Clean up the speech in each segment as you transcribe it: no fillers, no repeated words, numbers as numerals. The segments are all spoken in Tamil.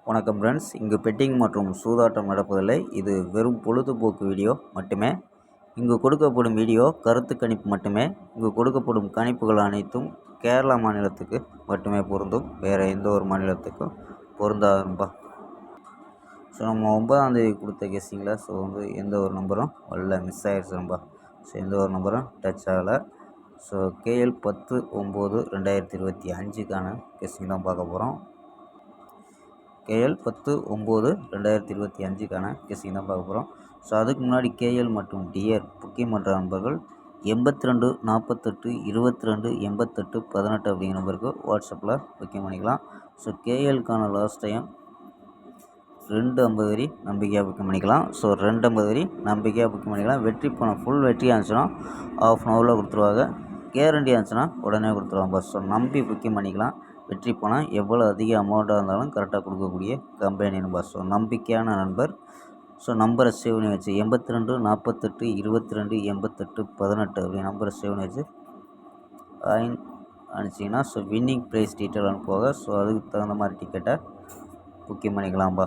வணக்கம் ஃப்ரெண்ட்ஸ், இங்கு பெட்டிங் மற்றும் சூதாட்டம் நடப்பதில்லை. இது வெறும் பொழுதுபோக்கு வீடியோ மட்டுமே. இங்கு கொடுக்கப்படும் வீடியோ கருத்து கணிப்பு மட்டுமே. இங்கு கொடுக்கப்படும் கணிப்புகள் அனைத்தும் கேரளா மாநிலத்துக்கு மட்டுமே பொருந்தும், வேறு எந்த ஒரு மாநிலத்துக்கும் பொருந்தாதுப்பா. ஸோ நம்ம 9ஆம் தேதி கொடுத்த கெஸ்ஸிங்கில் எந்த ஒரு நம்பரும் வரல, மிஸ் ஆகிடுச்சுப்பா. ஸோ எந்த ஒரு நம்பரும் டச் ஆகலை. ஸோ KL 10/9/2025க்கான கெஸ்ஸிங் தான் பார்க்க போகிறோம். KL 10/9/2025க்கான கெஸ்ஸிங் தான் பார்க்க போகிறோம். ஸோ அதுக்கு முன்னாடி KL மற்றும் டியர் புக்கிங் பண்ணுற நண்பர்கள் 82 48 22 88 18 அப்படிங்கிற நம்பருக்கு வாட்ஸ்அப்பில் புக்கிங் பண்ணிக்கலாம். ஸோ KLக்கான லாஸ்ட் டைம் 250 வரி நம்பிக்கையாக புக்கிங் பண்ணிக்கலாம். ஸோ 250 வரி நம்பிக்கையாக புக்கிங் பண்ணிக்கலாம். வெற்றி பணம் ஃபுல் வெற்றியாக இருந்துச்சுன்னா ½ அன் ஹவரில் கொடுத்துருவாங்க. கேரண்டி இருந்துச்சுன்னா உடனே கொடுத்துருவாங்க. ஸோ நம்பி புக்கிங் பண்ணிக்கலாம். வெற்றி பணம் எவ்வளோ அதிக அமௌண்ட்டாக இருந்தாலும் கரெக்டாக கொடுக்கக்கூடிய கம்பெனி நம்பர். ஸோ நம்பிக்கையான நண்பர். ஸோ நம்பரை சேவ் பண்ணி வச்சு 82 48 22 88 18 அப்படி நம்பரை சேவ் பண்ணி வச்சு அனுப்பிச்சிங்கன்னா ஸோ வின்னிங் ப்ரைஸ் டீட்டெயில் அனுப்புவாங்க. ஸோ அதுக்கு தகுந்த மாதிரி டிக்கெட்டை புக்கிங் பண்ணிக்கலாம்ப்பா.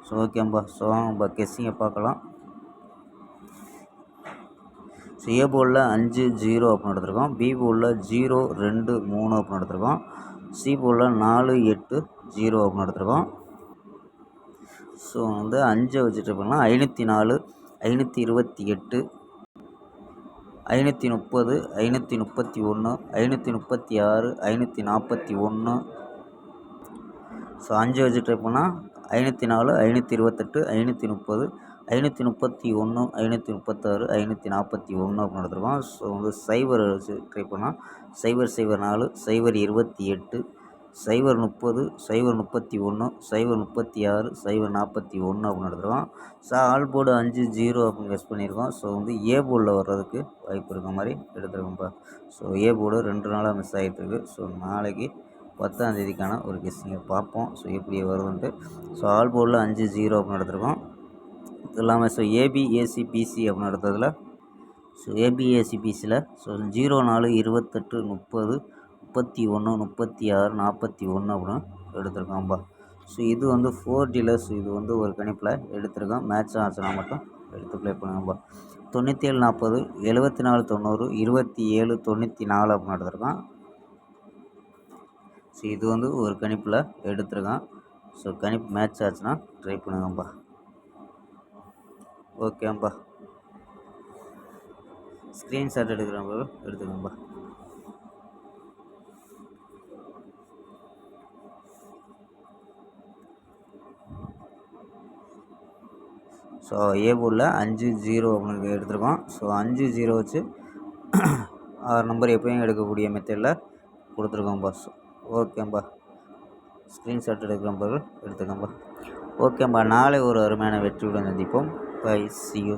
ஸோ ஓகேம்பா. ஸோ வாங்கப்பா கெஸ்ஸிங்கை பார்க்கலாம். ஸோ ஏ போர்டில் 5-0 அப்படின்னு எடுத்துருக்கோம். பி போர்டில் 0-2-3 அப்படின்னு எடுத்துருக்கோம். சி போர்டில் 4-8-0 அப்படின்னு எடுத்துருக்கோம். ஸோ 5 வச்சுட்டு இருப்போம்னா 504 528 530 531 536 541. ஸோ 5 வச்சுட்டு இருப்போம்னா 504 528 530 531 536 541 அப்படின்னு எடுத்துருக்கோம். ஸோ 0 வச்சு ட்ரை பண்ணால் 004 028 030 031 036 041 அப்படின்னு எடுத்துருக்கோம். ஸோ ஆல் போர்டு 5-0 அப்படின்னு கெஸ் பண்ணியிருக்கோம். ஸோ ஏ போர்டில் வர்றதுக்கு வாய்ப்பு இருக்க மாதிரி எடுத்துருக்கோம்ப்பா. ஸோ ஏ போர்டு 2 நாளாக மிஸ் ஆகிட்டு இருக்கு. ஸோ நாளைக்கு 10ஆம் தேதிக்கான ஒரு கெஸ்ஸிங்கை பார்ப்போம். ஸோ எப்படி வருதுன்ட்டு. ஸோ ஆல் போர்டில் 5-0 அப்படின்னு எடுத்துருக்கோம். இது இல்லாமல் ஸோ ABACPC அப்படின்னு எடுத்ததில் ஸோ ABACPCயில் ஸோ 04 28 30 31 36 41 அப்படின்னு எடுத்திருக்கோம்ப்பா. ஸோ இது 4 டீலர்ஸ். இது ஒரு கணிப்பில் எடுத்திருக்கோம். மேட்ச் ஆச்சுன்னா மட்டும் எடுத்து ப்ளே பண்ணுங்கப்பா. 97 40 74 90 27 94 அப்படின்னு எடுத்திருக்கோம். ஸோ இது ஒரு கணிப்பில் எடுத்திருக்கோம். ஸோ கணிப்பு மேட்ச் ஆச்சுன்னா ட்ரை பண்ணுங்கப்பா. ஓகேப்பா. ஸ்க்ரீன்ஷாட் எடுக்கிறவங்க எடுத்துக்கோங்கப்பா. ஸோ ஏ போர்டில் 5-0 அப்படின்னு எடுத்திருக்கோம். ஸோ 5-0 வச்சு 6 நம்பர் எப்பயும் எடுக்கக்கூடிய மெத்தடில் கொடுத்துருக்கோம்ப்பா. ஸோ ஓகேப்பா. ஸ்க்ரீன்ஷாட் எடுக்கிற நம்பர்கள் எடுத்துக்கோங்கப்பா. ஓகேப்பா. நாளை ஒரு அருமையான வெற்றியுடன் சந்திப்போம். Bye, see you.